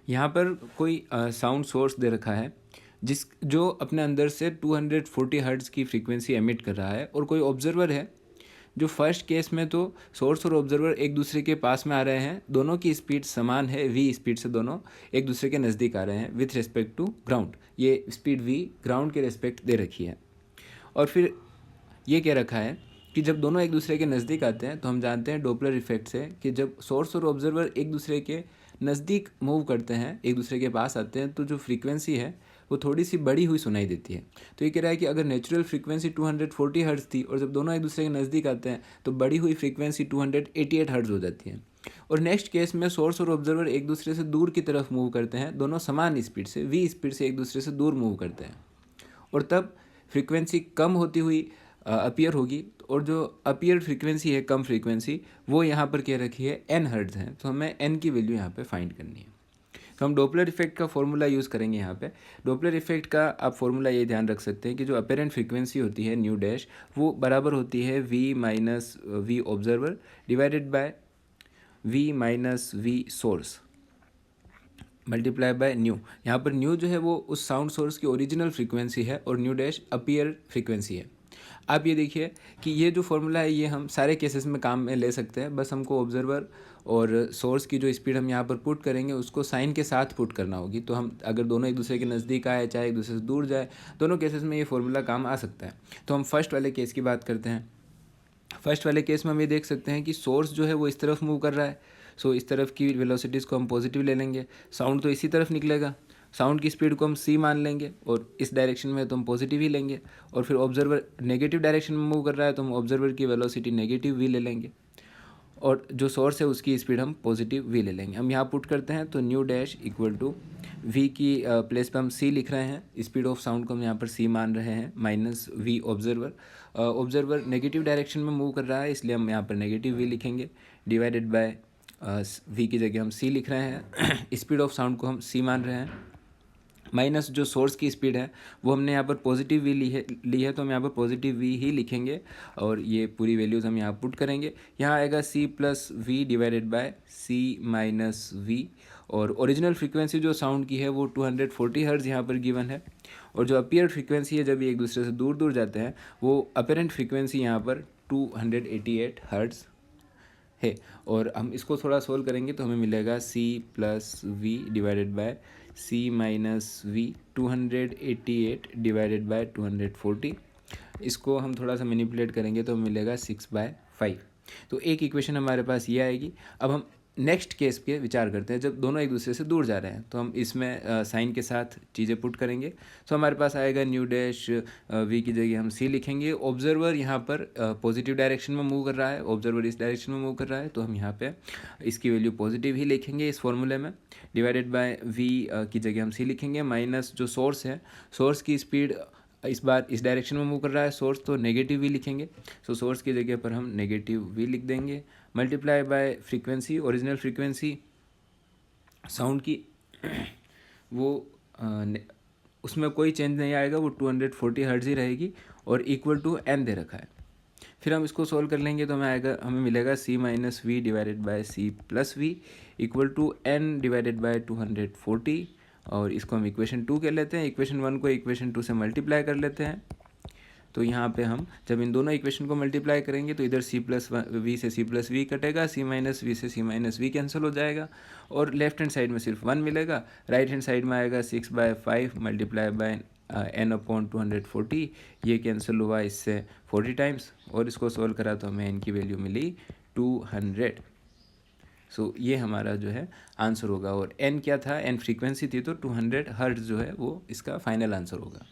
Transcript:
यहाँ पर कोई साउंड सोर्स दे रखा है जो अपने अंदर से 240 हर्ट्ज़ की फ्रीक्वेंसी एमिट कर रहा है, और कोई ऑब्जर्वर है जो फर्स्ट केस में तो सोर्स और ऑब्जर्वर एक दूसरे के पास में आ रहे हैं, दोनों की स्पीड समान है, v स्पीड से दोनों एक दूसरे के नज़दीक आ रहे हैं विथ रिस्पेक्ट टू ग्राउंड। ये स्पीड v ग्राउंड के रिस्पेक्ट दे रखी है। और फिर ये कह रखा है कि जब दोनों एक दूसरे के नज़दीक आते हैं तो हम जानते हैं डोपलर इफेक्ट से कि जब सोर्स और ऑब्जर्वर एक दूसरे के नज़दीक मूव करते हैं, एक दूसरे के पास आते हैं, तो जो फ्रीक्वेंसी है वो थोड़ी सी बड़ी हुई सुनाई देती है। तो ये कह रहा है कि अगर नेचुरल फ्रीक्वेंसी 240 हर्ट्ज़ थी और जब दोनों एक दूसरे के नज़दीक आते हैं तो बड़ी हुई फ्रीक्वेंसी 288 हर्ट्ज़ हो जाती है। और नेक्स्ट केस में सोर्स और ऑब्जर्वर एक दूसरे से दूर की तरफ मूव करते हैं, दोनों समान स्पीड से v स्पीड से एक दूसरे से दूर मूव करते हैं, और तब फ्रीक्वेंसी कम होती हुई अपीयर होगी। और जो अपीयर फ्रीक्वेंसी है, कम फ्रीक्वेंसी, वो यहाँ पर कह रखी है n हर्ट्ज़ है, तो हमें n की वैल्यू यहाँ पे फाइंड करनी है। तो हम डोपलर इफेक्ट का फॉर्मूला यूज़ करेंगे यहाँ पे। डोपलर इफेक्ट का आप फॉर्मूला ये ध्यान रख सकते हैं कि जो अपेरेंट फ्रीक्वेंसी होती है न्यू डैश, वो बराबर होती है v minus V observer divided by v minus V source multiply by nu. यहाँ पर न्यू जो है वो उस साउंड सोर्स की ओरिजिनल फ्रीक्वेंसी है और न्यू डैश अपीयर फ्रीक्वेंसी है। आप ये देखिए कि ये जो फॉर्मूला है ये हम सारे केसेस में काम में ले सकते हैं, बस हमको ऑब्जर्वर और सोर्स की जो स्पीड हम यहाँ पर पुट करेंगे उसको साइन के साथ पुट करना होगी। तो हम अगर दोनों एक दूसरे के नज़दीक आए चाहे एक दूसरे से दूर जाए, दोनों केसेस में ये फॉर्मूला काम आ सकता है। तो हम फर्स्ट वाले केस की बात करते हैं। फर्स्ट वाले केस में हम ये देख सकते हैं कि सोर्स जो है वो इस तरफ मूव कर रहा है, सो इस तरफ की वेलोसिटीज़ को हम पॉजिटिव ले लेंगे। साउंड तो इसी तरफ निकलेगा, साउंड की स्पीड को हम c मान लेंगे, और इस डायरेक्शन में तो हम पॉजिटिव ही लेंगे। और फिर ऑब्जर्वर नेगेटिव डायरेक्शन में मूव कर रहा है तो हम ऑब्जर्वर की वेलोसिटी नेगेटिव v ले लेंगे, और जो सोर्स है उसकी स्पीड हम पॉजिटिव v ले लेंगे। हम यहाँ पुट करते हैं तो nu dash equal to v की प्लेस पे हम c लिख रहे हैं, स्पीड ऑफ साउंड को हम यहाँ पर c मान रहे हैं, minus v observer. Observer negative direction में मूव कर रहा है इसलिए हम यहाँ पर नेगेटिव v लिखेंगे, डिवाइडेड बाय v की जगह हम c लिख रहे हैं, स्पीड ऑफ साउंड को हम c मान रहे हैं, माइनस जो सोर्स की स्पीड है वो हमने यहाँ पर पॉजिटिव v ली है तो हम यहाँ पर पॉजिटिव v ही लिखेंगे, और ये पूरी वैल्यूज़ हम यहाँ पुट करेंगे। यहाँ आएगा c plus V divided by c minus V, और ओरिजिनल फ्रीक्वेंसी जो साउंड की है वो 240 हर्ट्ज़ यहाँ पर गिवन है, और जो अपीयर फ्रीक्वेंसी है जब ये एक दूसरे से दूर दूर जाते हैं वो अपेरेंट फ्रीक्वेंसी यहाँ पर 288 हर्ट्ज़ है। और हम इसको थोड़ा सोल्व करेंगे तो हमें मिलेगा c plus V divided by c minus V 288 divided by 240। इसको हम थोड़ा सा मैनिपुलेट करेंगे तो मिलेगा 6/5। तो एक इक्वेशन हमारे पास ये आएगी। अब हम नेक्स्ट केस पे विचार करते हैं जब दोनों एक दूसरे से दूर जा रहे हैं, तो हम इसमें साइन के साथ चीज़ें पुट करेंगे। तो हमारे पास आएगा न्यू डैश वी की जगह हम सी लिखेंगे। ऑब्जर्वर यहाँ पर पॉजिटिव डायरेक्शन में मूव कर रहा है, ऑब्जर्वर इस डायरेक्शन में मूव कर रहा है, तो हम यहाँ पे इसकी वैल्यू पॉजिटिव ही लिखेंगे इस फॉर्मूले में, डिवाइडेड बाय वी की जगह हम सी लिखेंगे, माइनस जो सोर्स है, सोर्स की स्पीड इस बार इस डायरेक्शन में मूव कर रहा है सोर्स, तो नेगेटिव वी लिखेंगे। सो सोर्स की जगह पर हम नेगेटिव वी लिख देंगे, multiply by frequency, original frequency sound की वो उसमें कोई चेंज नहीं आएगा, वो 240 हर्ट्ज़ ही रहेगी, और इक्वल टू n दे रखा है। फिर हम इसको सोल्व कर लेंगे तो हमें मिलेगा c minus V divided by c plus V equal to n divided by 240, और इसको हम इक्वेशन 2 कर लेते हैं। इक्वेशन 1 को इक्वेशन 2 से मल्टीप्लाई कर लेते हैं, तो यहाँ पे हम जब इन दोनों इक्वेशन को मल्टीप्लाई करेंगे तो इधर c प्लस वी से c प्लस वी कटेगा, c माइनस वी से c माइनस वी कैंसिल हो जाएगा, और लेफ्ट हैंड साइड में सिर्फ 1 मिलेगा। राइट हैंड साइड में आएगा 6/5 मल्टीप्लाई बाय n अपॉन 240, ये कैंसिल हुआ इससे 40 टाइम्स, और इसको सोल्व करा तो हमें n की वैल्यू मिली 200। सो ये हमारा जो है आंसर होगा, और n क्या था, n फ्रीक्वेंसी थी, तो 200 हर्ट्ज़ जो है वो इसका फाइनल आंसर होगा।